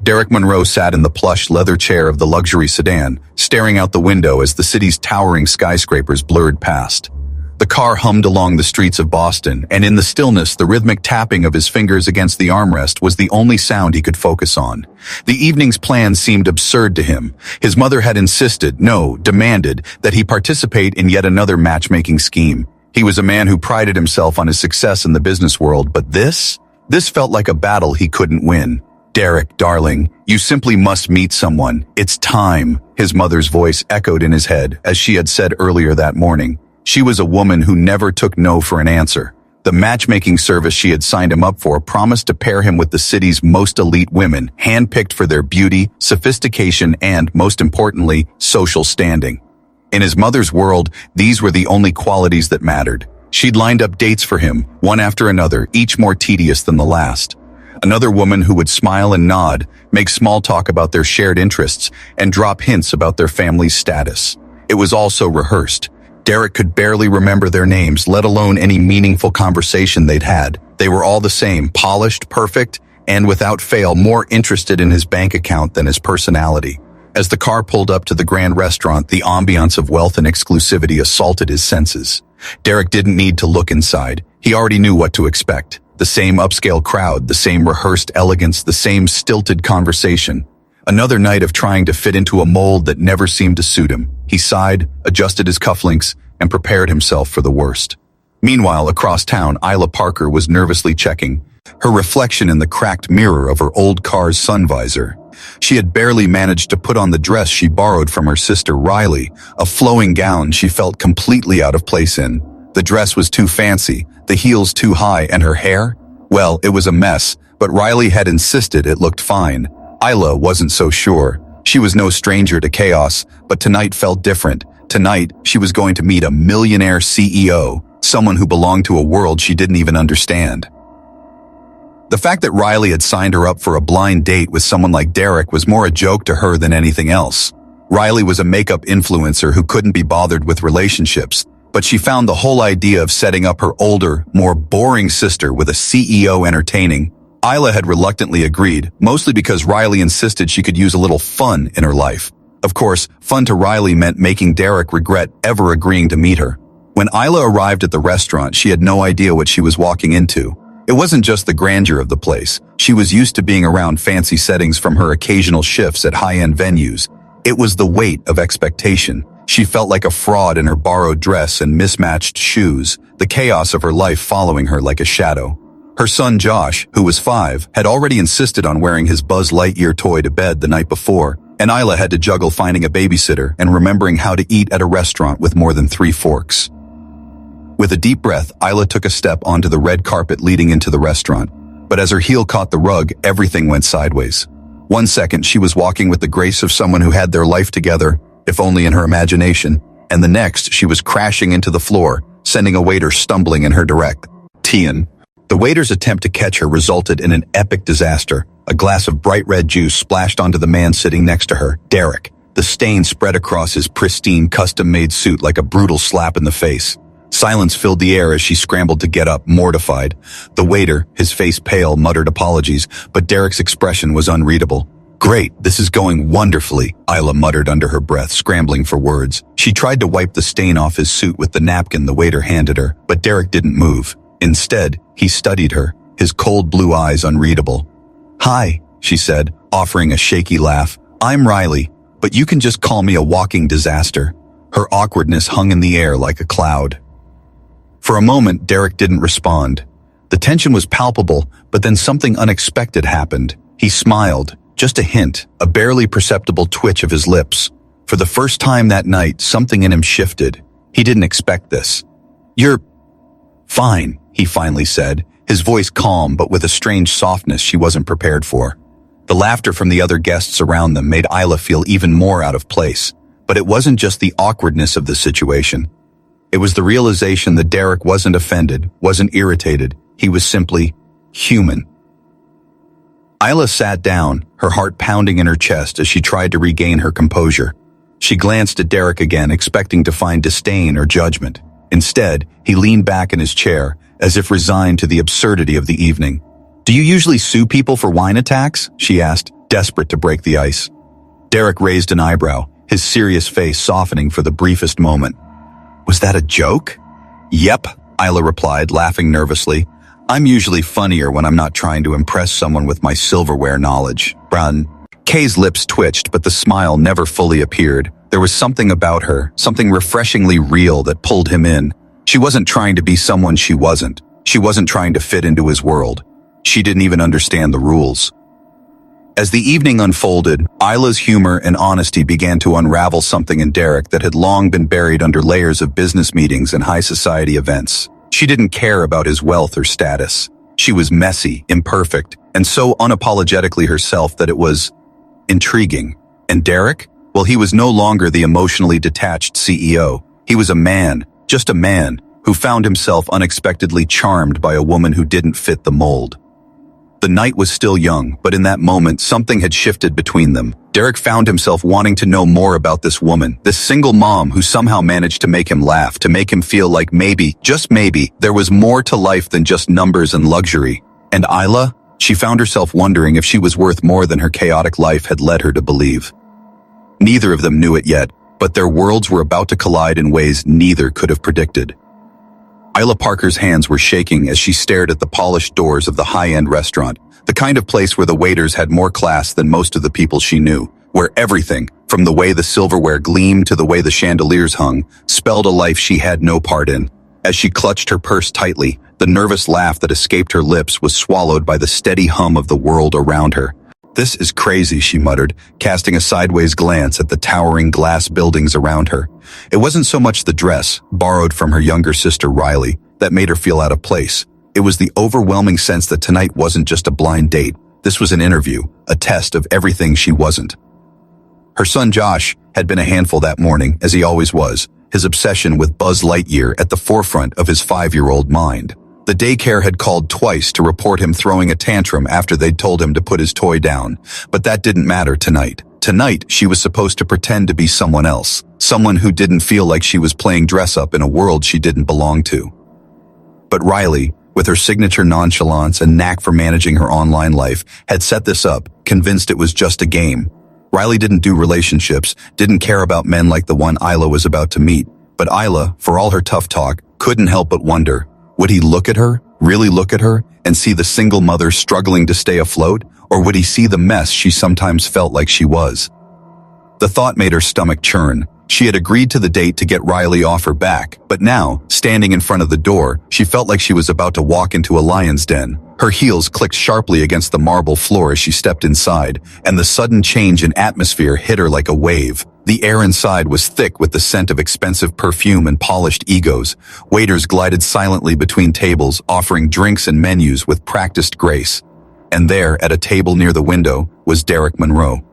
Derek Monroe sat in the plush leather chair of the luxury sedan, staring out the window as the city's towering skyscrapers blurred past. The car hummed along the streets of Boston, and in the stillness, the rhythmic tapping of his fingers against the armrest was the only sound he could focus on. The evening's plans seemed absurd to him. His mother had insisted, no, demanded, that he participate in yet another matchmaking scheme. He was a man who prided himself on his success in the business world, but this felt like a battle he couldn't win. "Derek, darling, you simply must meet someone. It's time," his mother's voice echoed in his head, as she had said earlier that morning. She was a woman who never took no for an answer. The matchmaking service she had signed him up for promised to pair him with the city's most elite women, handpicked for their beauty, sophistication, and, most importantly, social standing. In his mother's world, these were the only qualities that mattered. She'd lined up dates for him, one after another, each more tedious than the last. Another woman who would smile and nod, make small talk about their shared interests, and drop hints about their family's status. It was all so rehearsed. Derek could barely remember their names, let alone any meaningful conversation they'd had. They were all the same, polished, perfect, and without fail, more interested in his bank account than his personality. As the car pulled up to the grand restaurant, the ambiance of wealth and exclusivity assaulted his senses. Derek didn't need to look inside. He already knew what to expect. The same upscale crowd, the same rehearsed elegance, the same stilted conversation. Another night of trying to fit into a mold that never seemed to suit him. He sighed, adjusted his cufflinks, and prepared himself for the worst. Meanwhile, across town, Ila Parker was nervously checking her reflection in the cracked mirror of her old car's sun visor. She had barely managed to put on the dress she borrowed from her sister Riley, a flowing gown she felt completely out of place in. The dress was too fancy, the heels too high, and her hair? Well, it was a mess, but Riley had insisted it looked fine. Ila wasn't so sure. She was no stranger to chaos, but tonight felt different. Tonight, she was going to meet a millionaire CEO, someone who belonged to a world she didn't even understand. The fact that Riley had signed her up for a blind date with someone like Derek was more a joke to her than anything else. Riley was a makeup influencer who couldn't be bothered with relationships, but she found the whole idea of setting up her older, more boring sister with a CEO entertaining. Ila had reluctantly agreed, mostly because Riley insisted she could use a little fun in her life. Of course, fun to Riley meant making Derek regret ever agreeing to meet her. When Ila arrived at the restaurant, she had no idea what she was walking into. It wasn't just the grandeur of the place. She was used to being around fancy settings from her occasional shifts at high-end venues. It was the weight of expectation. She felt like a fraud in her borrowed dress and mismatched shoes, the chaos of her life following her like a shadow. Her son Josh, who was 5, had already insisted on wearing his Buzz Lightyear toy to bed the night before, and Ila had to juggle finding a babysitter and remembering how to eat at a restaurant with more than 3 forks. With a deep breath, Ila took a step onto the red carpet leading into the restaurant, but as her heel caught the rug, everything went sideways. One second, she was walking with the grace of someone who had their life together, if only in her imagination, and the next, she was crashing into the floor, sending a waiter stumbling in her direction. The waiter's attempt to catch her resulted in an epic disaster. A glass of bright red juice splashed onto the man sitting next to her, Derek. The stain spread across his pristine, custom-made suit like a brutal slap in the face. Silence filled the air as she scrambled to get up, mortified. The waiter, his face pale, muttered apologies, but Derek's expression was unreadable. "Great, this is going wonderfully," Ila muttered under her breath, scrambling for words. She tried to wipe the stain off his suit with the napkin the waiter handed her, but Derek didn't move. Instead, he studied her, his cold blue eyes unreadable. "Hi," she said, offering a shaky laugh. "I'm Riley, but you can just call me a walking disaster." Her awkwardness hung in the air like a cloud. For a moment, Derek didn't respond. The tension was palpable, but then something unexpected happened. He smiled, just a hint, a barely perceptible twitch of his lips. For the first time that night, something in him shifted. He didn't expect this. "You're fine," he finally said, his voice calm but with a strange softness she wasn't prepared for. The laughter from the other guests around them made Ila feel even more out of place. But it wasn't just the awkwardness of the situation. It was the realization that Derek wasn't offended, wasn't irritated. He was simply human. Ila sat down, her heart pounding in her chest as she tried to regain her composure. She glanced at Derek again, expecting to find disdain or judgment. Instead, he leaned back in his chair, as if resigned to the absurdity of the evening. "Do you usually sue people for wine attacks?" she asked. desperate to break the ice. Derek raised an eyebrow, his serious face softening for the briefest moment. Was that a joke? Yep, Ila replied, laughing nervously. I'm usually funnier when I'm not trying to impress someone with my silverware knowledge. Run. Kay's lips twitched, but the smile never fully appeared. There was something about her, something refreshingly real that pulled him in. She wasn't trying to be someone she wasn't. She wasn't trying to fit into his world. She didn't even understand the rules. As the evening unfolded, Ila's humor and honesty began to unravel something in Derek that had long been buried under layers of business meetings and high society events. She didn't care about his wealth or status. She was messy, imperfect, and so unapologetically herself that it was intriguing. And Derek? Well, he was no longer the emotionally detached CEO. He was a man, just a man, who found himself unexpectedly charmed by a woman who didn't fit the mold. The night was still young, but in that moment, something had shifted between them. Derek found himself wanting to know more about this woman, this single mom who somehow managed to make him laugh, to make him feel like maybe, just maybe, there was more to life than just numbers and luxury. And Ila? She found herself wondering if she was worth more than her chaotic life had led her to believe. Neither of them knew it yet, but their worlds were about to collide in ways neither could have predicted. Ila Parker's hands were shaking as she stared at the polished doors of the high-end restaurant, the kind of place where the waiters had more class than most of the people she knew, where everything, from the way the silverware gleamed to the way the chandeliers hung, spelled a life she had no part in. As she clutched her purse tightly, the nervous laugh that escaped her lips was swallowed by the steady hum of the world around her. This is crazy, she muttered, casting a sideways glance at the towering glass buildings around her. It wasn't so much the dress, borrowed from her younger sister Riley, that made her feel out of place. It was the overwhelming sense that tonight wasn't just a blind date. This was an interview, a test of everything she wasn't. Her son Josh had been a handful that morning, as he always was, his obsession with Buzz Lightyear at the forefront of his 5-year-old mind. The daycare had called twice to report him throwing a tantrum after they'd told him to put his toy down, but that didn't matter tonight. Tonight, she was supposed to pretend to be someone else, someone who didn't feel like she was playing dress-up in a world she didn't belong to. But Riley, with her signature nonchalance and knack for managing her online life, had set this up, convinced it was just a game. Riley didn't do relationships, didn't care about men like the one Ila was about to meet, but Ila, for all her tough talk, couldn't help but wonder, would he look at her, really look at her, and see the single mother struggling to stay afloat, or would he see the mess she sometimes felt like she was? The thought made her stomach churn. She had agreed to the date to get Riley off her back, but now, standing in front of the door, she felt like she was about to walk into a lion's den. Her heels clicked sharply against the marble floor as she stepped inside, and the sudden change in atmosphere hit her like a wave. The air inside was thick with the scent of expensive perfume and polished egos. Waiters glided silently between tables, offering drinks and menus with practiced grace. And there, at a table near the window, was Derek Monroe.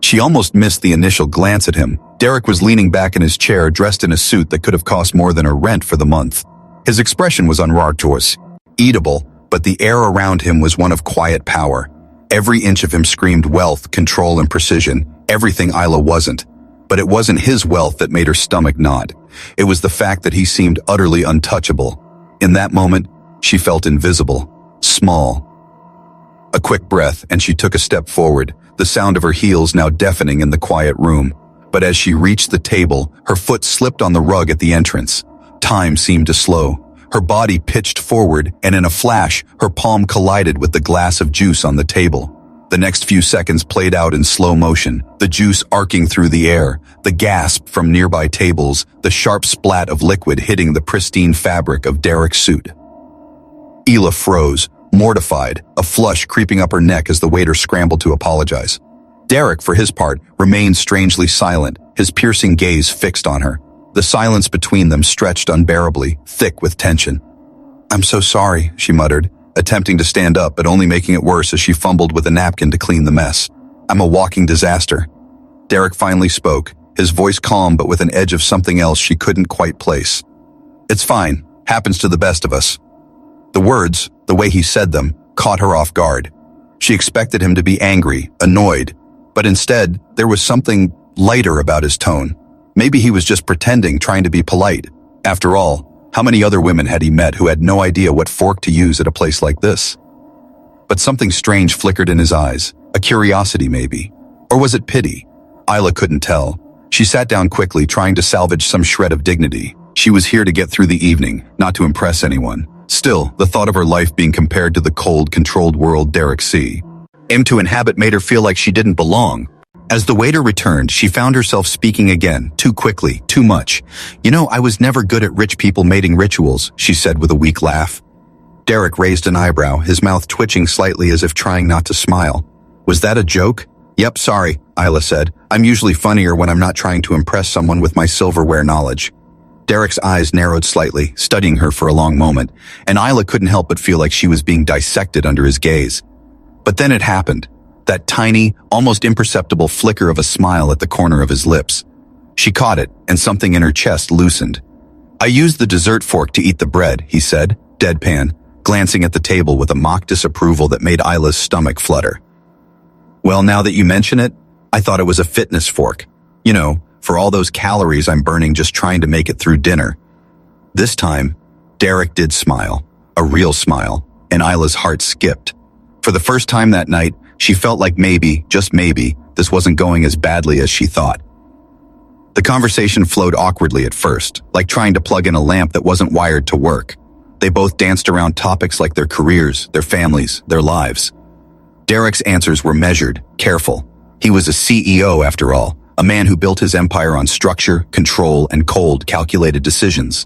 She almost missed the initial glance at him. Derek was leaning back in his chair, dressed in a suit that could have cost more than her rent for the month. His expression was unrartuous, eatable, but the air around him was one of quiet power. Every inch of him screamed wealth, control, and precision, everything Ila wasn't. But it wasn't his wealth that made her stomach knot. It was the fact that he seemed utterly untouchable. In that moment, she felt invisible, small. A quick breath, and she took a step forward, the sound of her heels now deafening in the quiet room. But as she reached the table, her foot slipped on the rug at the entrance. Time seemed to slow. Her body pitched forward, and in a flash, her palm collided with the glass of juice on the table. The next few seconds played out in slow motion, the juice arcing through the air, the gasp from nearby tables, the sharp splat of liquid hitting the pristine fabric of Derek's suit. Ila froze, mortified, a flush creeping up her neck as the waiter scrambled to apologize. Derek, for his part, remained strangely silent, his piercing gaze fixed on her. The silence between them stretched unbearably, thick with tension. "I'm so sorry," she muttered, attempting to stand up but only making it worse as she fumbled with a napkin to clean the mess. "I'm a walking disaster." Derek finally spoke, his voice calm but with an edge of something else she couldn't quite place. "It's fine. Happens to the best of us." The words, the way he said them, caught her off guard. She expected him to be angry, annoyed, but instead, there was something lighter about his tone. Maybe he was just pretending, trying to be polite. After all, how many other women had he met who had no idea what fork to use at a place like this? But something strange flickered in his eyes. A curiosity, maybe. Or was it pity? Ila couldn't tell. She sat down quickly, trying to salvage some shred of dignity. She was here to get through the evening, not to impress anyone. Still, the thought of her life being compared to the cold, controlled world Derek aimed to inhabit made her feel like she didn't belong. As the waiter returned, she found herself speaking again, too quickly, too much. "You know, I was never good at rich people mating rituals," she said with a weak laugh. Derek raised an eyebrow, his mouth twitching slightly as if trying not to smile. "Was that a joke?" "Yep, sorry," Ila said. "I'm usually funnier when I'm not trying to impress someone with my silverware knowledge." Derek's eyes narrowed slightly, studying her for a long moment, and Ila couldn't help but feel like she was being dissected under his gaze. But then it happened. That tiny, almost imperceptible flicker of a smile at the corner of his lips. She caught it, and something in her chest loosened. "I used the dessert fork to eat the bread," he said, deadpan, glancing at the table with a mock disapproval that made Ila's stomach flutter. "Well, now that you mention it, I thought it was a fitness fork. You know, for all those calories I'm burning just trying to make it through dinner." This time, Derek did smile, a real smile, and Ila's heart skipped. For the first time that night, she felt like maybe, just maybe, this wasn't going as badly as she thought. The conversation flowed awkwardly at first, like trying to plug in a lamp that wasn't wired to work. They both danced around topics like their careers, their families, their lives. Derek's answers were measured, careful. He was a CEO after all, a man who built his empire on structure, control, and cold, calculated decisions.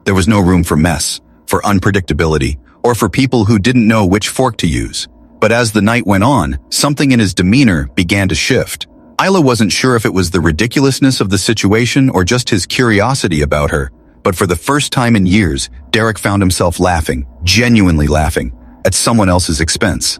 There was no room for mess, for unpredictability, or for people who didn't know which fork to use. But as the night went on, something in his demeanor began to shift. Ila wasn't sure if it was the ridiculousness of the situation or just his curiosity about her, but for the first time in years, Derek found himself laughing, genuinely laughing, at someone else's expense.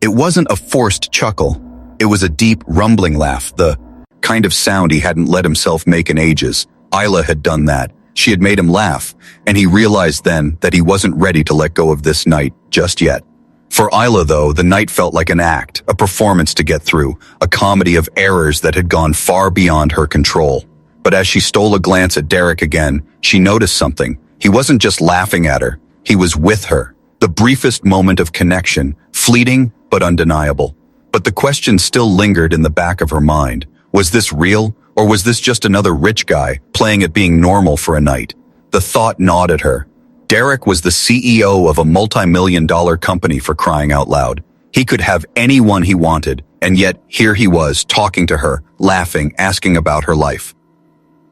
It wasn't a forced chuckle. It was a deep, rumbling laugh, the kind of sound he hadn't let himself make in ages. Ila had done that. She had made him laugh, and he realized then that he wasn't ready to let go of this night just yet. For Ila, though, the night felt like an act, a performance to get through, a comedy of errors that had gone far beyond her control. But as she stole a glance at Derek again, she noticed something. He wasn't just laughing at her, he was with her. The briefest moment of connection, fleeting but undeniable. But the question still lingered in the back of her mind. Was this real, or was this just another rich guy playing at being normal for a night? The thought gnawed at her. Derek was the CEO of a multi-million-dollar company, for crying out loud. He could have anyone he wanted, and yet here he was talking to her, laughing, asking about her life.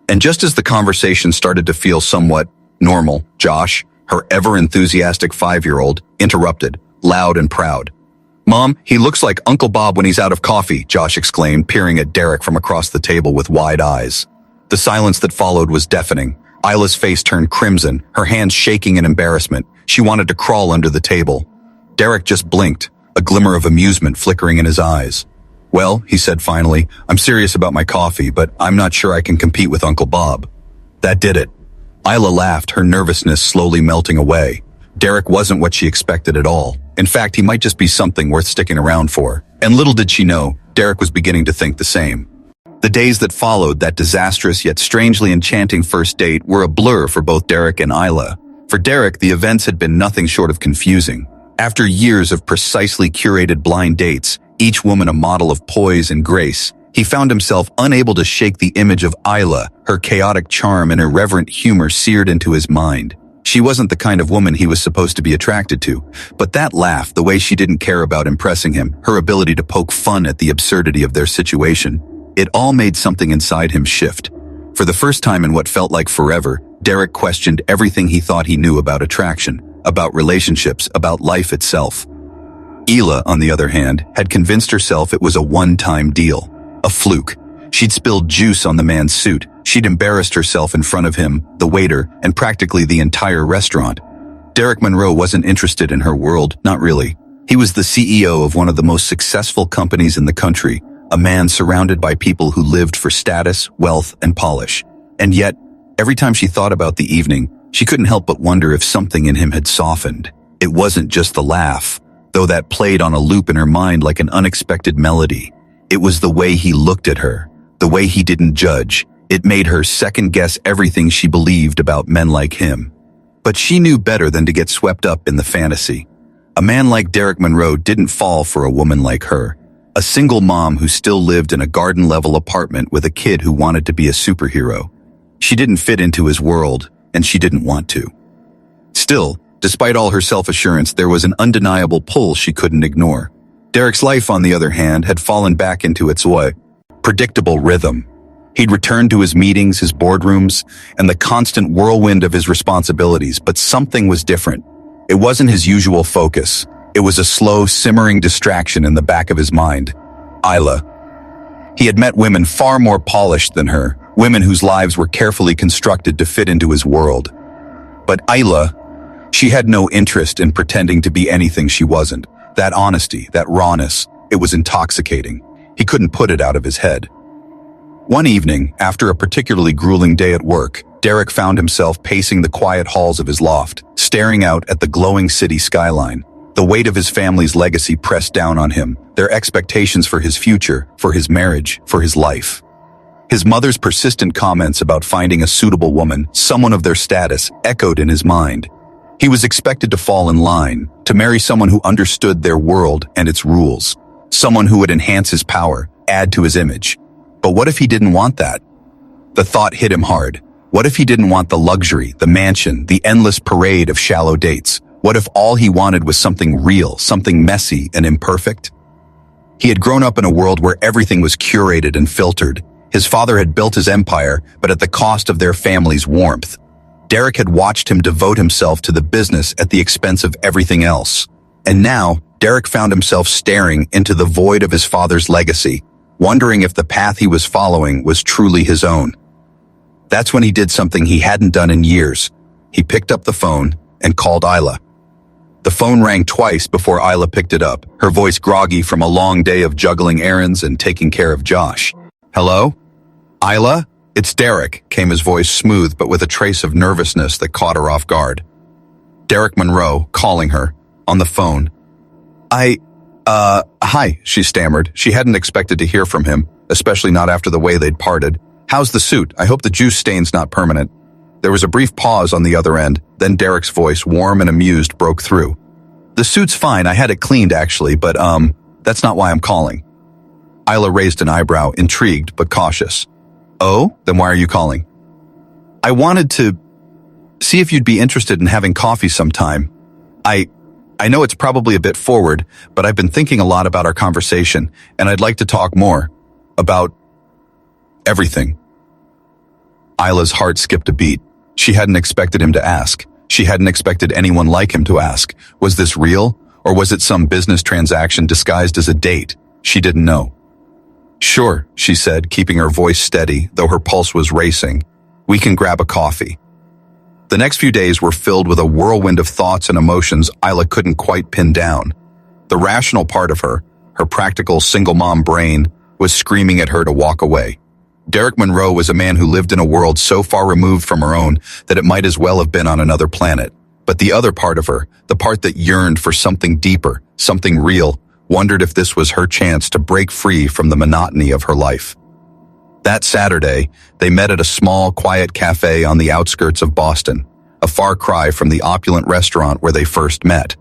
And just as the conversation started to feel somewhat normal, Josh, her ever-enthusiastic 5-year-old, interrupted, loud and proud. "Mom, he looks like Uncle Bob when he's out of coffee," Josh exclaimed, peering at Derek from across the table with wide eyes. The silence that followed was deafening. Ila's face turned crimson, her hands shaking in embarrassment. She wanted to crawl under the table. Derek just blinked, a glimmer of amusement flickering in his eyes. "Well," he said finally, "I'm serious about my coffee, but I'm not sure I can compete with Uncle Bob." That did it. Ila laughed, her nervousness slowly melting away. Derek wasn't what she expected at all. In fact, he might just be something worth sticking around for. And little did she know, Derek was beginning to think the same. The days that followed that disastrous yet strangely enchanting first date were a blur for both Derek and Ila. For Derek, the events had been nothing short of confusing. After years of precisely curated blind dates, each woman a model of poise and grace, he found himself unable to shake the image of Ila, her chaotic charm and irreverent humor seared into his mind. She wasn't the kind of woman he was supposed to be attracted to, but that laugh, the way she didn't care about impressing him, her ability to poke fun at the absurdity of their situation, it all made something inside him shift. For the first time in what felt like forever, Derek questioned everything he thought he knew about attraction, about relationships, about life itself. Ila, on the other hand, had convinced herself it was a one-time deal, a fluke. She'd spilled juice on the man's suit. She'd embarrassed herself in front of him, the waiter, and practically the entire restaurant. Derek Monroe wasn't interested in her world, not really. He was the CEO of one of the most successful companies in the country, a man surrounded by people who lived for status, wealth, and polish. And yet, every time she thought about the evening, she couldn't help but wonder if something in him had softened. It wasn't just the laugh, though that played on a loop in her mind like an unexpected melody. It was the way he looked at her, the way he didn't judge. It made her second-guess everything she believed about men like him. But she knew better than to get swept up in the fantasy. A man like Derek Monroe didn't fall for a woman like her. A single mom who still lived in a garden-level apartment with a kid who wanted to be a superhero. She didn't fit into his world, and she didn't want to. Still, despite all her self-assurance, there was an undeniable pull she couldn't ignore. Derek's life, on the other hand, had fallen back into its predictable rhythm. He'd returned to his meetings, his boardrooms, and the constant whirlwind of his responsibilities, but something was different. It wasn't his usual focus. It was a slow, simmering distraction in the back of his mind. Ila. He had met women far more polished than her, women whose lives were carefully constructed to fit into his world. But Ila, she had no interest in pretending to be anything she wasn't. That honesty, that rawness, it was intoxicating. He couldn't put it out of his head. One evening, after a particularly grueling day at work, Derek found himself pacing the quiet halls of his loft, staring out at the glowing city skyline. The weight of his family's legacy pressed down on him, their expectations for his future, for his marriage, for his life. His mother's persistent comments about finding a suitable woman, someone of their status, echoed in his mind. He was expected to fall in line, to marry someone who understood their world and its rules, someone who would enhance his power, add to his image. But what if he didn't want that? The thought hit him hard. What if he didn't want the luxury, the mansion, the endless parade of shallow dates? What if all he wanted was something real, something messy and imperfect? He had grown up in a world where everything was curated and filtered. His father had built his empire, but at the cost of their family's warmth. Derek had watched him devote himself to the business at the expense of everything else. And now, Derek found himself staring into the void of his father's legacy, wondering if the path he was following was truly his own. That's when he did something he hadn't done in years. He picked up the phone and called Ila. The phone rang twice before Ila picked it up, her voice groggy from a long day of juggling errands and taking care of Josh. "Hello? Ila? It's Derek," came his voice, smooth but with a trace of nervousness that caught her off guard. Derek Monroe, calling her, on the phone. Hi, she stammered. She hadn't expected to hear from him, especially not after the way they'd parted. "How's the suit? I hope the juice stain's not permanent." There was a brief pause on the other end, then Derek's voice, warm and amused, broke through. "The suit's fine, I had it cleaned actually, but that's not why I'm calling." Ila raised an eyebrow, intrigued but cautious. "Oh? Then why are you calling?" "I wanted to see if you'd be interested in having coffee sometime. I know it's probably a bit forward, but I've been thinking a lot about our conversation, and I'd like to talk more. About everything." Ila's heart skipped a beat. She hadn't expected him to ask. She hadn't expected anyone like him to ask. Was this real, or was it some business transaction disguised as a date? She didn't know. "Sure," she said, keeping her voice steady, though her pulse was racing. "We can grab a coffee." The next few days were filled with a whirlwind of thoughts and emotions Ila couldn't quite pin down. The rational part of her, her practical single mom brain, was screaming at her to walk away. Derek Monroe was a man who lived in a world so far removed from her own that it might as well have been on another planet. But the other part of her, the part that yearned for something deeper, something real, wondered if this was her chance to break free from the monotony of her life. That Saturday, they met at a small, quiet cafe on the outskirts of Boston, a far cry from the opulent restaurant where they first met.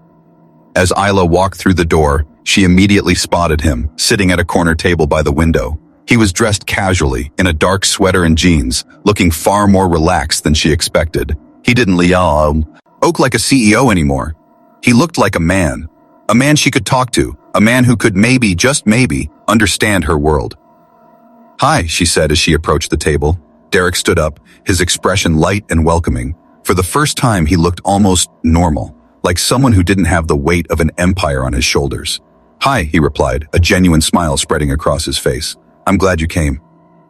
As Ila walked through the door, she immediately spotted him, sitting at a corner table by the window. He was dressed casually, in a dark sweater and jeans, looking far more relaxed than she expected. He didn't look like a CEO anymore. He looked like a man she could talk to, a man who could maybe, just maybe, understand her world. "Hi," she said as she approached the table. Derek stood up, his expression light and welcoming. For the first time, he looked almost normal, like someone who didn't have the weight of an empire on his shoulders. "Hi," he replied, a genuine smile spreading across his face. "I'm glad you came."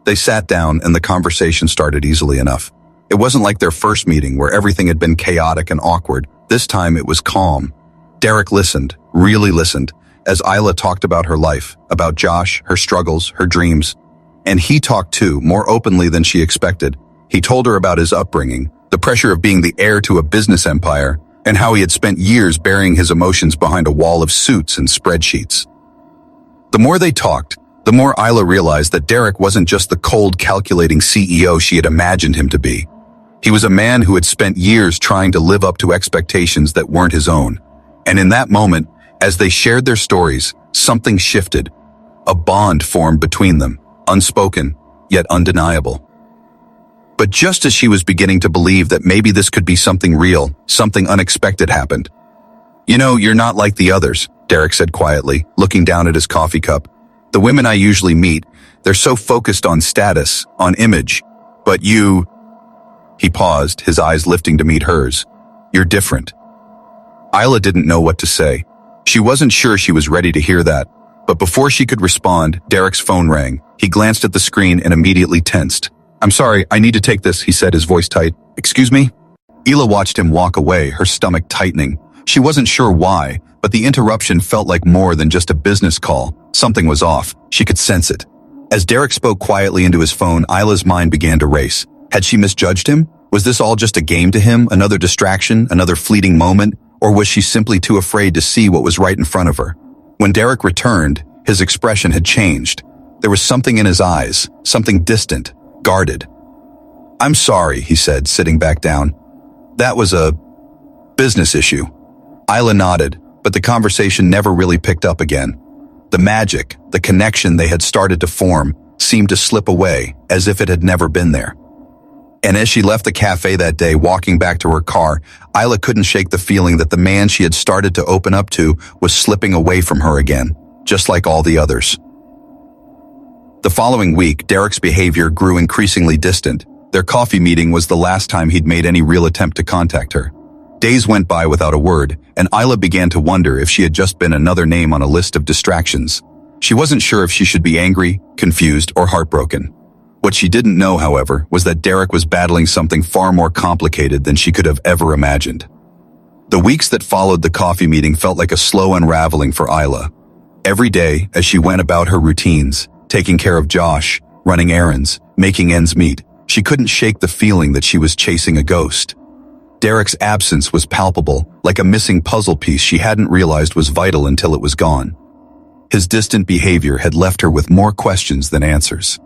They sat down and the conversation started easily enough. It wasn't like their first meeting where everything had been chaotic and awkward. This time it was calm. Derek listened, really listened, as Ila talked about her life, about Josh, her struggles, her dreams. And he talked too, more openly than she expected. He told her about his upbringing, the pressure of being the heir to a business empire, and how he had spent years burying his emotions behind a wall of suits and spreadsheets. The more they talked, the more Ila realized that Derek wasn't just the cold, calculating CEO she had imagined him to be. He was a man who had spent years trying to live up to expectations that weren't his own. And in that moment, as they shared their stories, something shifted. A bond formed between them, unspoken, yet undeniable. But just as she was beginning to believe that maybe this could be something real, something unexpected happened. "You know, you're not like the others," Derek said quietly, looking down at his coffee cup. "The women I usually meet, they're so focused on status, on image. But you—" He paused, his eyes lifting to meet hers. "You're different." Ila didn't know what to say. She wasn't sure she was ready to hear that. But before she could respond, Derek's phone rang. He glanced at the screen and immediately tensed. "I'm sorry, I need to take this," he said, his voice tight. "Excuse me?" Ila watched him walk away, her stomach tightening. She wasn't sure why, but the interruption felt like more than just a business call. Something was off. She could sense it. As Derek spoke quietly into his phone, Ila's mind began to race. Had she misjudged him? Was this all just a game to him, another distraction, another fleeting moment? Or was she simply too afraid to see what was right in front of her? When Derek returned, his expression had changed. There was something in his eyes, something distant, guarded. "I'm sorry," he said, sitting back down. "That was a business issue." Ila nodded, but the conversation never really picked up again. The magic, the connection they had started to form, seemed to slip away, as if it had never been there. And as she left the cafe that day, walking back to her car, Ila couldn't shake the feeling that the man she had started to open up to was slipping away from her again, just like all the others. The following week, Derek's behavior grew increasingly distant. Their coffee meeting was the last time he'd made any real attempt to contact her. Days went by without a word, and Ila began to wonder if she had just been another name on a list of distractions. She wasn't sure if she should be angry, confused, or heartbroken. What she didn't know, however, was that Derek was battling something far more complicated than she could have ever imagined. The weeks that followed the coffee meeting felt like a slow unraveling for Ila. Every day, as she went about her routines, taking care of Josh, running errands, making ends meet, she couldn't shake the feeling that she was chasing a ghost. Derek's absence was palpable, like a missing puzzle piece she hadn't realized was vital until it was gone. His distant behavior had left her with more questions than answers.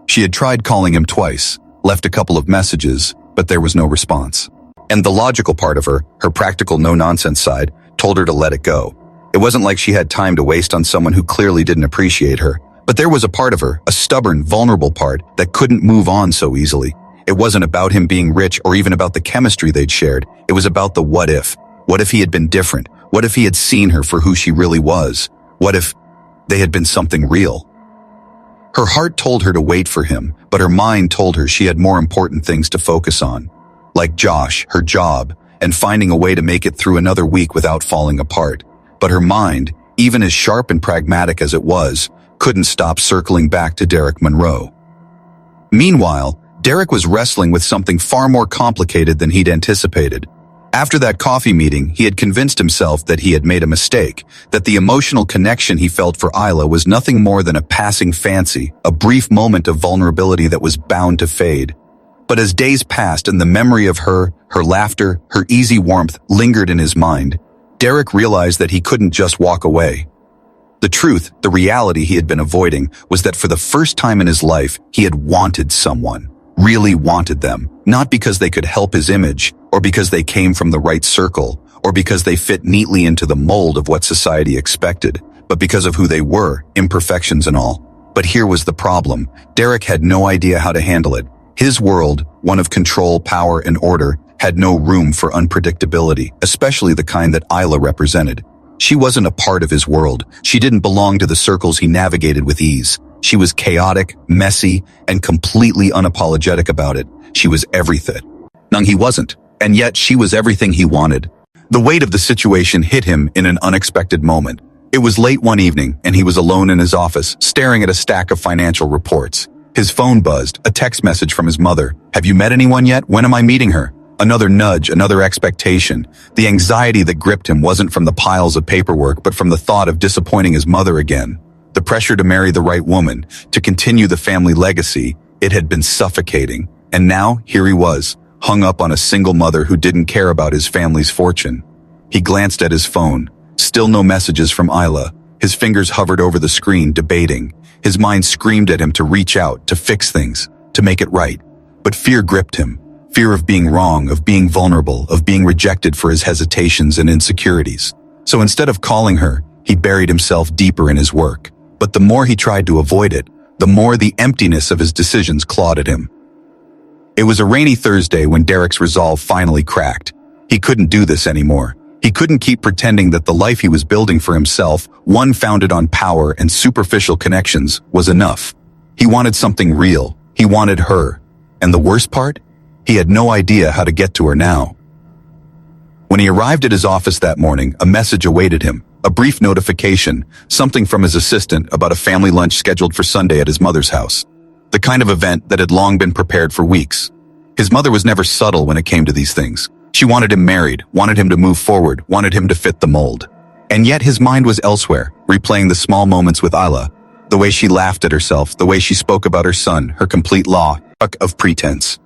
She had tried calling him twice, left a couple of messages, but there was no response. And the logical part of her, her practical no-nonsense side, told her to let it go. It wasn't like she had time to waste on someone who clearly didn't appreciate her, but there was a part of her, a stubborn, vulnerable part, that couldn't move on so easily. It wasn't about him being rich or even about the chemistry they'd shared. It was about the what if. What if he had been different? What if he had seen her for who she really was? What if they had been something real? Her heart told her to wait for him, but her mind told her she had more important things to focus on. Like Josh, her job, and finding a way to make it through another week without falling apart. But her mind, even as sharp and pragmatic as it was, couldn't stop circling back to Derek Monroe. Meanwhile, Derek was wrestling with something far more complicated than he'd anticipated. After that coffee meeting, he had convinced himself that he had made a mistake, that the emotional connection he felt for Ila was nothing more than a passing fancy, a brief moment of vulnerability that was bound to fade. But as days passed and the memory of her laughter, her easy warmth lingered in his mind, Derek realized that he couldn't just walk away. The truth, the reality he had been avoiding, was that for the first time in his life, he had wanted someone. Really wanted them, not because they could help his image, or because they came from the right circle, or because they fit neatly into the mold of what society expected, but because of who they were, imperfections and all. But here was the problem. Derek had no idea how to handle it. His world, one of control, power, and order, had no room for unpredictability, especially the kind that Ila represented. She wasn't a part of his world. She didn't belong to the circles he navigated with ease. She was chaotic, messy, and completely unapologetic about it. She was everything. He wasn't, and yet she was everything he wanted. The weight of the situation hit him in an unexpected moment. It was late one evening, and he was alone in his office, staring at a stack of financial reports. His phone buzzed, a text message from his mother. "Have you met anyone yet? When am I meeting her?" Another nudge, another expectation. The anxiety that gripped him wasn't from the piles of paperwork, but from the thought of disappointing his mother again. The pressure to marry the right woman, to continue the family legacy, it had been suffocating. And now, here he was, hung up on a single mother who didn't care about his family's fortune. He glanced at his phone. Still no messages from Ila. His fingers hovered over the screen, debating. His mind screamed at him to reach out, to fix things, to make it right. But fear gripped him. Fear of being wrong, of being vulnerable, of being rejected for his hesitations and insecurities. So instead of calling her, he buried himself deeper in his work. But the more he tried to avoid it, the more the emptiness of his decisions clawed at him. It was a rainy Thursday when Derek's resolve finally cracked. He couldn't do this anymore. He couldn't keep pretending that the life he was building for himself, one founded on power and superficial connections, was enough. He wanted something real. He wanted her. And the worst part? He had no idea how to get to her now. When he arrived at his office that morning, a message awaited him. A brief notification, something from his assistant about a family lunch scheduled for Sunday at his mother's house. The kind of event that had long been prepared for weeks. His mother was never subtle when it came to these things. She wanted him married, wanted him to move forward, wanted him to fit the mold. And yet his mind was elsewhere, replaying the small moments with Ila. The way she laughed at herself, the way she spoke about her son, her complete lack of pretense.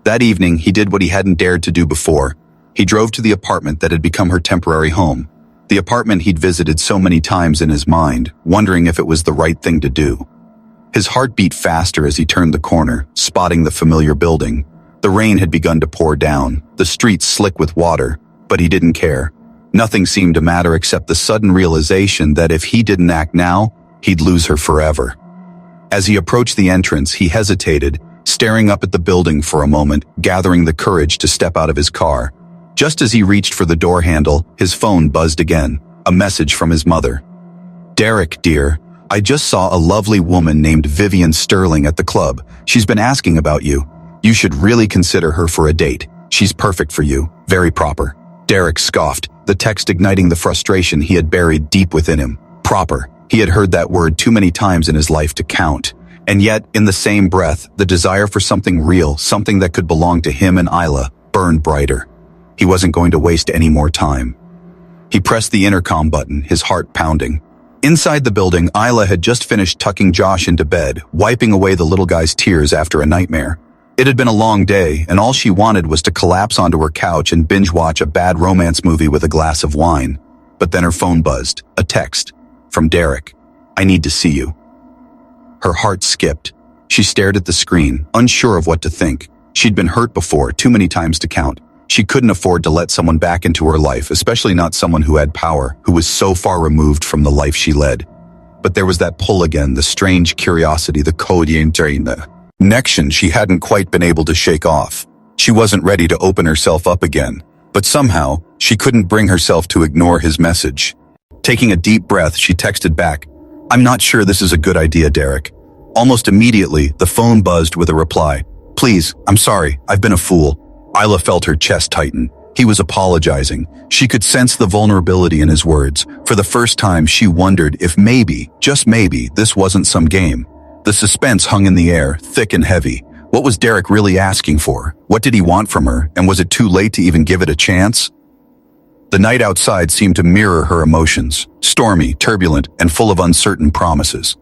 That evening, he did what he hadn't dared to do before. He drove to the apartment that had become her temporary home. The apartment he'd visited so many times in his mind, wondering if it was the right thing to do. His heart beat faster as he turned the corner, spotting the familiar building. The rain had begun to pour down, the streets slick with water, but he didn't care. Nothing seemed to matter except the sudden realization that if he didn't act now, he'd lose her forever. As he approached the entrance, he hesitated, staring up at the building for a moment, gathering the courage to step out of his car. Just as he reached for the door handle, his phone buzzed again, a message from his mother. "Derek, dear, I just saw a lovely woman named Vivian Sterling at the club. She's been asking about you. You should really consider her for a date. She's perfect for you, very proper." Derek scoffed, the text igniting the frustration he had buried deep within him. Proper. He had heard that word too many times in his life to count. And yet, in the same breath, the desire for something real, something that could belong to him and Ila, burned brighter. He wasn't going to waste any more time. He pressed the intercom button, his heart pounding. Inside the building, Ila had just finished tucking Josh into bed, wiping away the little guy's tears after a nightmare. It had been a long day, and all she wanted was to collapse onto her couch and binge-watch a bad romance movie with a glass of wine. But then her phone buzzed, a text from Derek. "I need to see you." Her heart skipped. She stared at the screen, unsure of what to think. She'd been hurt before, too many times to count. She couldn't afford to let someone back into her life, especially not someone who had power, who was so far removed from the life she led. But there was that pull again, the strange curiosity, the connection she hadn't quite been able to shake off. She wasn't ready to open herself up again, but somehow, she couldn't bring herself to ignore his message. Taking a deep breath, she texted back, "I'm not sure this is a good idea, Derek." Almost immediately, the phone buzzed with a reply. "Please, I'm sorry, I've been a fool." Ila felt her chest tighten. He was apologizing. She could sense the vulnerability in his words. For the first time, she wondered if maybe, just maybe, this wasn't some game. The suspense hung in the air, thick and heavy. What was Derek really asking for? What did he want from her? And was it too late to even give it a chance? The night outside seemed to mirror her emotions, stormy, turbulent, and full of uncertain promises.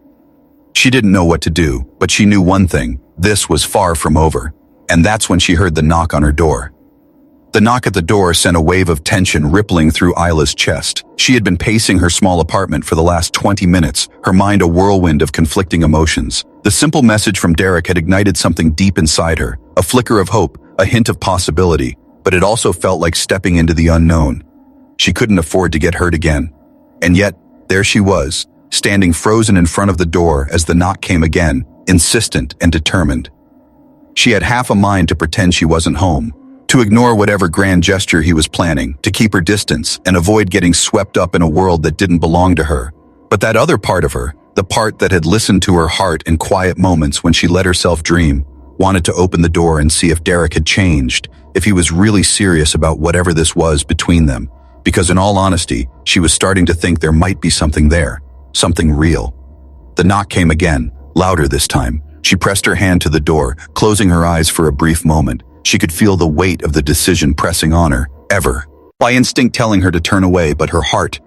She didn't know what to do, but she knew one thing: this was far from over. And that's when she heard the knock on her door. The knock at the door sent a wave of tension rippling through Ila's chest. She had been pacing her small apartment for the last 20 minutes, her mind a whirlwind of conflicting emotions. The simple message from Derek had ignited something deep inside her, a flicker of hope, a hint of possibility, but it also felt like stepping into the unknown. She couldn't afford to get hurt again. And yet, there she was, standing frozen in front of the door as the knock came again, insistent and determined. She had half a mind to pretend she wasn't home, to ignore whatever grand gesture he was planning, to keep her distance and avoid getting swept up in a world that didn't belong to her. But that other part of her, the part that had listened to her heart in quiet moments when she let herself dream, wanted to open the door and see if Derek had changed, if he was really serious about whatever this was between them. Because in all honesty, she was starting to think there might be something there, something real. The knock came again, louder this time. She pressed her hand to the door, closing her eyes for a brief moment. She could feel the weight of the decision pressing on her, by instinct telling her to turn away, but her heart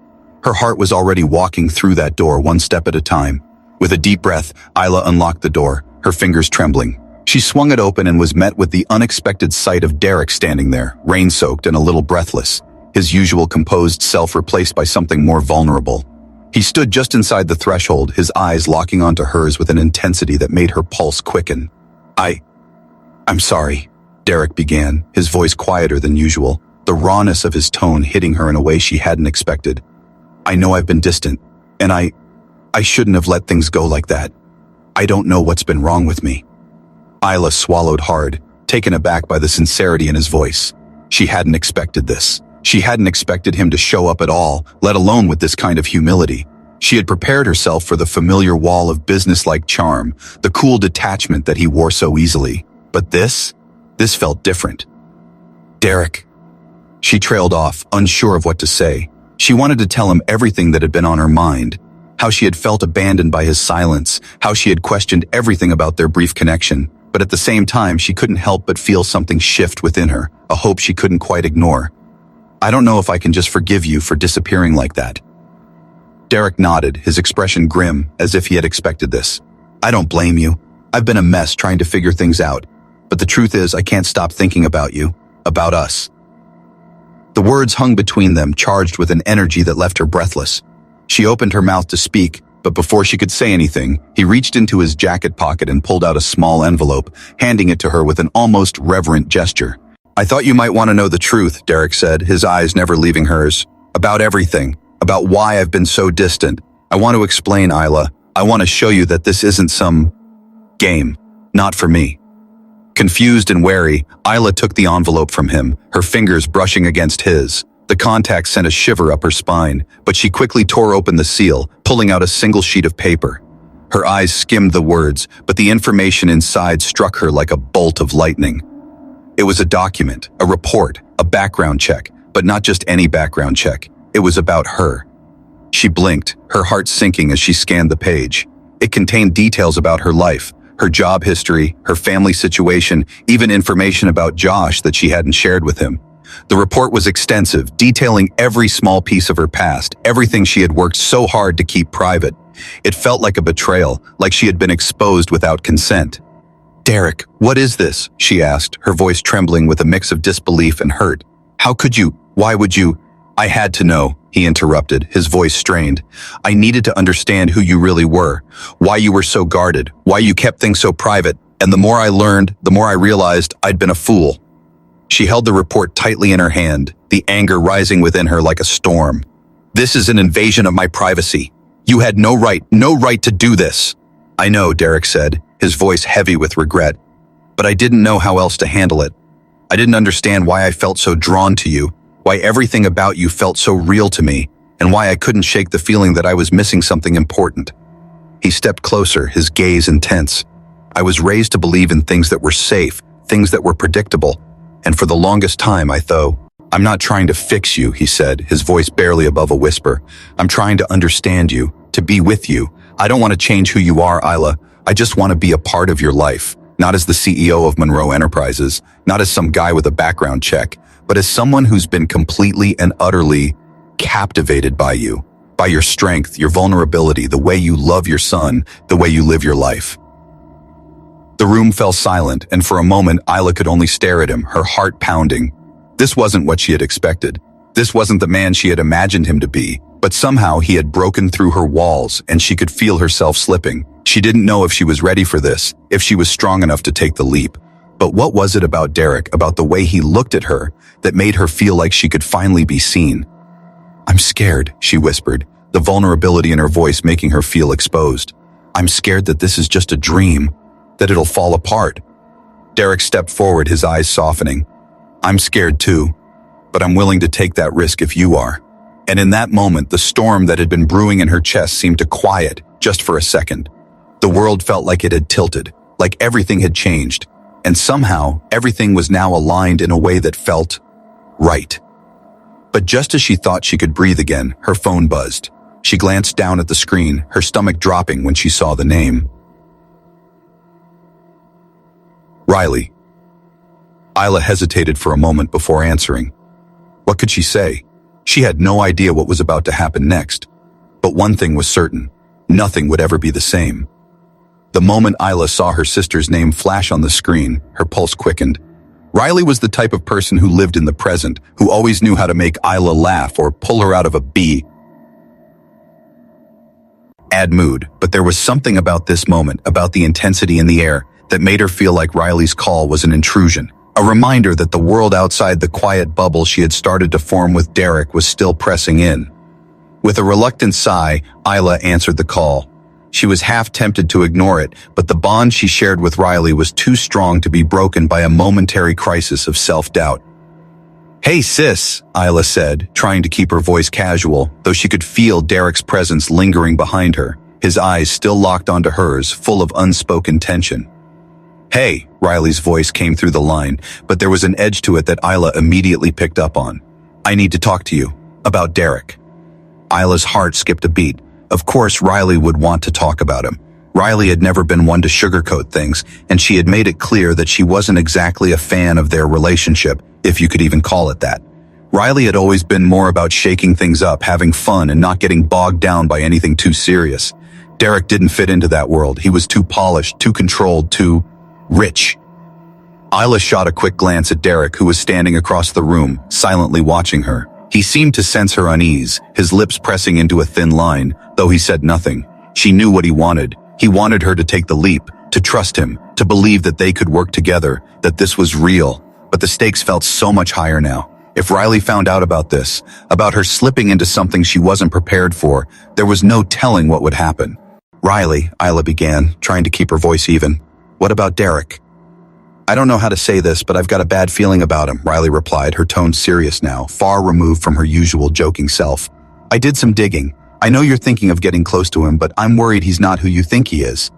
was already walking through that door one step at a time. With a deep breath, Ila unlocked the door, her fingers trembling. She swung it open and was met with the unexpected sight of Derek standing there, rain-soaked and a little breathless, his usual composed self replaced by something more vulnerable. He stood just inside the threshold, his eyes locking onto hers with an intensity that made her pulse quicken. I'm sorry, Derek began, his voice quieter than usual. the rawness of his tone hitting her in a way she hadn't expected. "I know I've been distant, and I shouldn't have let things go like that. I don't know what's been wrong with me." Ila swallowed hard, taken aback by the sincerity in his voice. She hadn't expected this. She hadn't expected him to show up at all, let alone with this kind of humility. She had prepared herself for the familiar wall of businesslike charm, the cool detachment that he wore so easily. But this felt different. "Derek." She trailed off, unsure of what to say. She wanted to tell him everything that had been on her mind, how she had felt abandoned by his silence, how she had questioned everything about their brief connection, but at the same time she couldn't help but feel something shift within her, a hope she couldn't quite ignore. "I don't know if I can just forgive you for disappearing like that." Derek nodded, his expression grim, as if he had expected this. "I don't blame you. I've been a mess trying to figure things out. But the truth is, I can't stop thinking about you, about us." The words hung between them, charged with an energy that left her breathless. She opened her mouth to speak, but before she could say anything, he reached into his jacket pocket and pulled out a small envelope, handing it to her with an almost reverent gesture. "I thought you might want to know the truth," Derek said, his eyes never leaving hers. "About everything. About why I've been so distant. I want to explain, Ila. I want to show you that this isn't some game. Not for me." Confused and wary, Ila took the envelope from him, her fingers brushing against his. The contact sent a shiver up her spine, but she quickly tore open the seal, pulling out a single sheet of paper. Her eyes skimmed the words, but the information inside struck her like a bolt of lightning. It was a document, a report, a background check, but not just any background check. It was about her. She blinked, her heart sinking as she scanned the page. It contained details about her life, her job history, her family situation, even information about Josh that she hadn't shared with him. The report was extensive, detailing every small piece of her past, everything she had worked so hard to keep private. It felt like a betrayal, like she had been exposed without consent. "Derek, what is this?" she asked, her voice trembling with a mix of disbelief and hurt. "How could you? Why would you?" "I had to know," he interrupted, his voice strained. "I needed to understand who you really were, why you were so guarded, why you kept things so private, and the more I learned, the more I realized I'd been a fool." She held the report tightly in her hand, the anger rising within her like a storm. "This is an invasion of my privacy. You had no right to do this." "I know," Derek said, his voice heavy with regret. "But I didn't know how else to handle it. I didn't understand why I felt so drawn to you, why everything about you felt so real to me, and why I couldn't shake the feeling that I was missing something important." He stepped closer, his gaze intense. "I was raised to believe in things that were safe, things that were predictable, and for the longest time I thought, I'm not trying to fix you," he said, his voice barely above a whisper. "I'm trying to understand you, to be with you. I don't want to change who you are, Ila. I just want to be a part of your life, not as the CEO of Monroe Enterprises, not as some guy with a background check, but as someone who's been completely and utterly captivated by you, by your strength, your vulnerability, the way you love your son, the way you live your life." The room fell silent, and for a moment Ila could only stare at him, her heart pounding. This wasn't what she had expected. This wasn't the man she had imagined him to be, but somehow he had broken through her walls and she could feel herself slipping. She didn't know if she was ready for this, if she was strong enough to take the leap. But what was it about Derek, about the way he looked at her, that made her feel like she could finally be seen? "I'm scared," she whispered, the vulnerability in her voice making her feel exposed. "I'm scared that this is just a dream, that it'll fall apart." Derek stepped forward, his eyes softening. "I'm scared too, but I'm willing to take that risk if you are." And in that moment, the storm that had been brewing in her chest seemed to quiet, just for a second. The world felt like it had tilted, like everything had changed, and somehow everything was now aligned in a way that felt right. But just as she thought she could breathe again, her phone buzzed. She glanced down at the screen, her stomach dropping when she saw the name. Riley. Ila hesitated for a moment before answering. What could she say? She had no idea what was about to happen next. But one thing was certain. Nothing would ever be the same. The moment Ila saw her sister's name flash on the screen, her pulse quickened. Riley was the type of person who lived in the present, who always knew how to make Ila laugh or pull her out of a bad mood. But there was something about this moment, about the intensity in the air, that made her feel like Riley's call was an intrusion, A reminder that the world outside the quiet bubble she had started to form with Derek was still pressing in. With a reluctant sigh, Ila answered the call. She was half tempted to ignore it, but the bond she shared with Riley was too strong to be broken by a momentary crisis of self-doubt. "Hey sis," Ila said, trying to keep her voice casual, though she could feel Derek's presence lingering behind her, his eyes still locked onto hers, full of unspoken tension. "Hey," Riley's voice came through the line, but there was an edge to it that Ila immediately picked up on. "I need to talk to you. About Derek." Ila's heart skipped a beat. Of course Riley would want to talk about him. Riley had never been one to sugarcoat things, and she had made it clear that she wasn't exactly a fan of their relationship, if you could even call it that. Riley had always been more about shaking things up, having fun, and not getting bogged down by anything too serious. Derek didn't fit into that world. He was too polished, too controlled, too rich. Ila shot a quick glance at Derek, who was standing across the room, silently watching her. He seemed to sense her unease, his lips pressing into a thin line, though he said nothing. She knew what he wanted. He wanted her to take the leap, to trust him, to believe that they could work together, that this was real. But the stakes felt so much higher now. If Riley found out about this, about her slipping into something she wasn't prepared for, there was no telling what would happen. "Riley," Ila began, trying to keep her voice even. "What about Derek?" "I don't know how to say this, but I've got a bad feeling about him," Riley replied, her tone serious now, far removed from her usual joking self. "I did some digging. I know you're thinking of getting close to him, but I'm worried he's not who you think he is."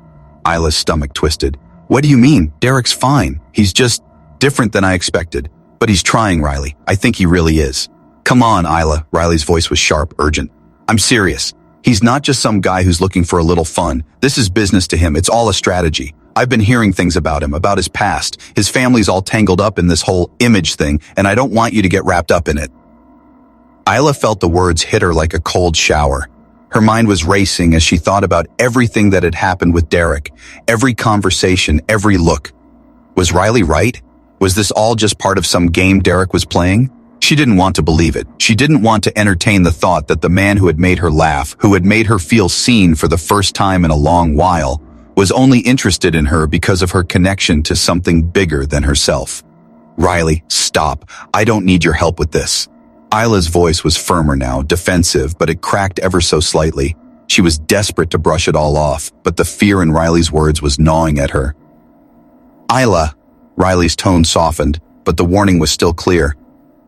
Ila's stomach twisted. "What do you mean? Derek's fine. He's just different than I expected. But he's trying, Riley. I think he really is." "Come on, Ila." Riley's voice was sharp, urgent. "I'm serious. He's not just some guy who's looking for a little fun. This is business to him. It's all a strategy. I've been hearing things about him, about his past. His family's all tangled up in this whole image thing, and I don't want you to get wrapped up in it." Ila felt the words hit her like a cold shower. Her mind was racing as she thought about everything that had happened with Derek, every conversation, every look. Was Riley right? Was this all just part of some game Derek was playing? She didn't want to believe it. She didn't want to entertain the thought that the man who had made her laugh, who had made her feel seen for the first time in a long while, was only interested in her because of her connection to something bigger than herself. "Riley, stop. I don't need your help with this." Ila's voice was firmer now, defensive, but it cracked ever so slightly. She was desperate to brush it all off, but the fear in Riley's words was gnawing at her. "Ila," Riley's tone softened, but the warning was still clear.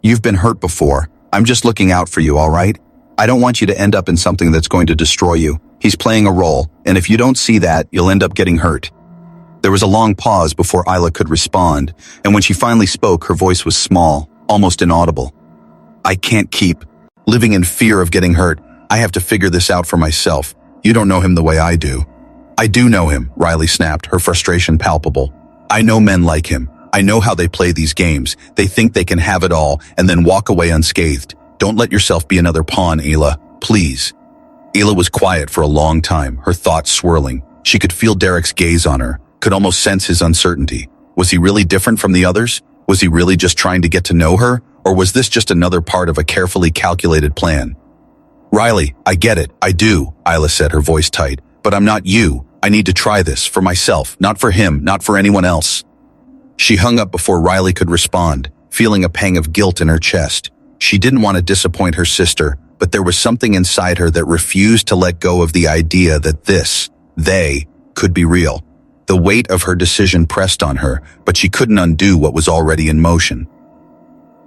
"You've been hurt before. I'm just looking out for you, all right? I don't want you to end up in something that's going to destroy you. He's playing a role, and if you don't see that, you'll end up getting hurt." There was a long pause before Ila could respond, and when she finally spoke, her voice was small, almost inaudible. "I can't keep living in fear of getting hurt. I have to figure this out for myself. You don't know him the way I do." "I do know him," Riley snapped, her frustration palpable. "I know men like him. I know how they play these games. They think they can have it all and then walk away unscathed. Don't let yourself be another pawn, Ila. Please." Ila was quiet for a long time, her thoughts swirling. She could feel Derek's gaze on her, could almost sense his uncertainty. Was he really different from the others? Was he really just trying to get to know her? Or was this just another part of a carefully calculated plan? "Riley, I get it. I do," Ila said, her voice tight. "But I'm not you. I need to try this for myself, not for him, not for anyone else." She hung up before Riley could respond, feeling a pang of guilt in her chest. She didn't want to disappoint her sister, but there was something inside her that refused to let go of the idea that they, could be real. The weight of her decision pressed on her, but she couldn't undo what was already in motion.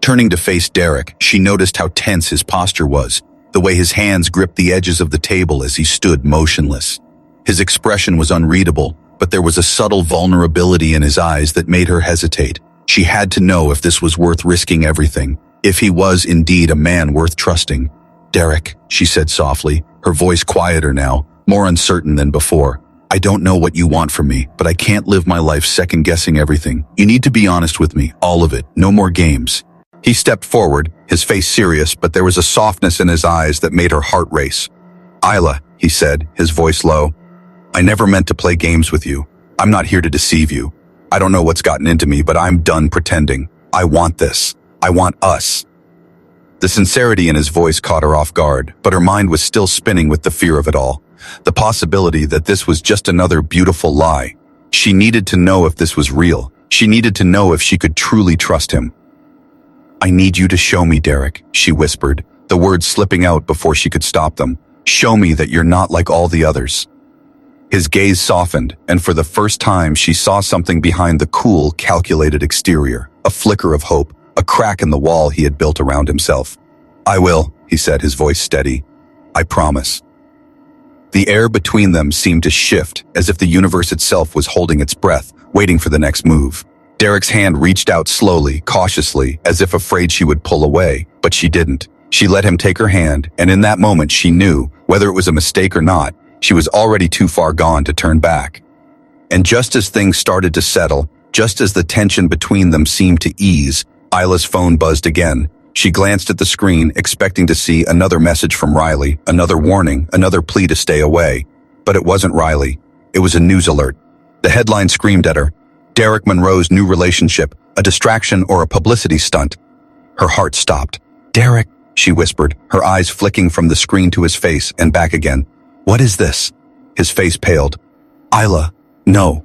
Turning to face Derek, she noticed how tense his posture was, the way his hands gripped the edges of the table as he stood motionless. His expression was unreadable, but there was a subtle vulnerability in his eyes that made her hesitate. She had to know if this was worth risking everything, if he was indeed a man worth trusting. "Derek," she said softly, her voice quieter now, more uncertain than before. "I don't know what you want from me, but I can't live my life second-guessing everything. You need to be honest with me, all of it, no more games." He stepped forward, his face serious, but there was a softness in his eyes that made her heart race. "Ila," he said, his voice low, "I never meant to play games with you. I'm not here to deceive you. I don't know what's gotten into me, but I'm done pretending. I want this. I want us." The sincerity in his voice caught her off guard, but her mind was still spinning with the fear of it all. The possibility that this was just another beautiful lie. She needed to know if this was real. She needed to know if she could truly trust him. "I need you to show me, Derek," she whispered, the words slipping out before she could stop them. "Show me that you're not like all the others." His gaze softened, and for the first time she saw something behind the cool, calculated exterior, a flicker of hope, a crack in the wall he had built around himself. "I will," he said, his voice steady. "I promise." The air between them seemed to shift, as if the universe itself was holding its breath, waiting for the next move. Derek's hand reached out slowly, cautiously, as if afraid she would pull away, but she didn't. She let him take her hand, and in that moment she knew, whether it was a mistake or not, she was already too far gone to turn back. And just as things started to settle, just as the tension between them seemed to ease, Ila's phone buzzed again. She glanced at the screen, expecting to see another message from Riley, another warning, another plea to stay away. But it wasn't Riley. It was a news alert. The headline screamed at her, "Derek Monroe's new relationship, a distraction or a publicity stunt." Her heart stopped. "Derek," she whispered, her eyes flicking from the screen to his face and back again. "What is this?" His face paled. "Ila, no."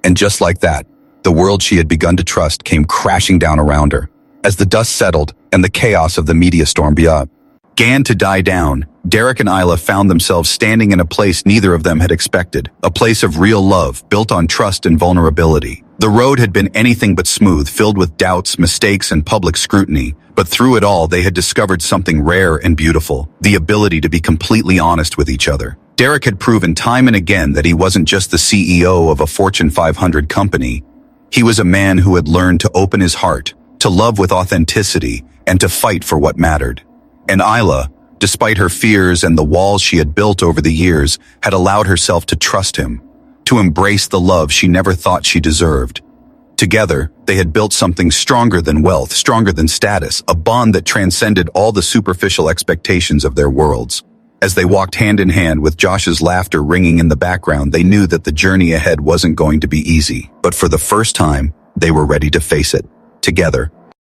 And just like that, the world she had begun to trust came crashing down around her. As the dust settled and the chaos of the media storm began to die down, Derek and Ila found themselves standing in a place neither of them had expected, a place of real love built on trust and vulnerability. The road had been anything but smooth, filled with doubts, mistakes, and public scrutiny, but through it all they had discovered something rare and beautiful, the ability to be completely honest with each other. Derek had proven time and again that he wasn't just the CEO of a Fortune 500 company. He was a man who had learned to open his heart, to love with authenticity, and to fight for what mattered. And Ila, despite her fears and the walls she had built over the years, had allowed herself to trust him, to embrace the love she never thought she deserved. Together, they had built something stronger than wealth, stronger than status, a bond that transcended all the superficial expectations of their worlds. As they walked hand in hand with Josh's laughter ringing in the background, they knew that the journey ahead wasn't going to be easy. But for the first time, they were ready to face it, together,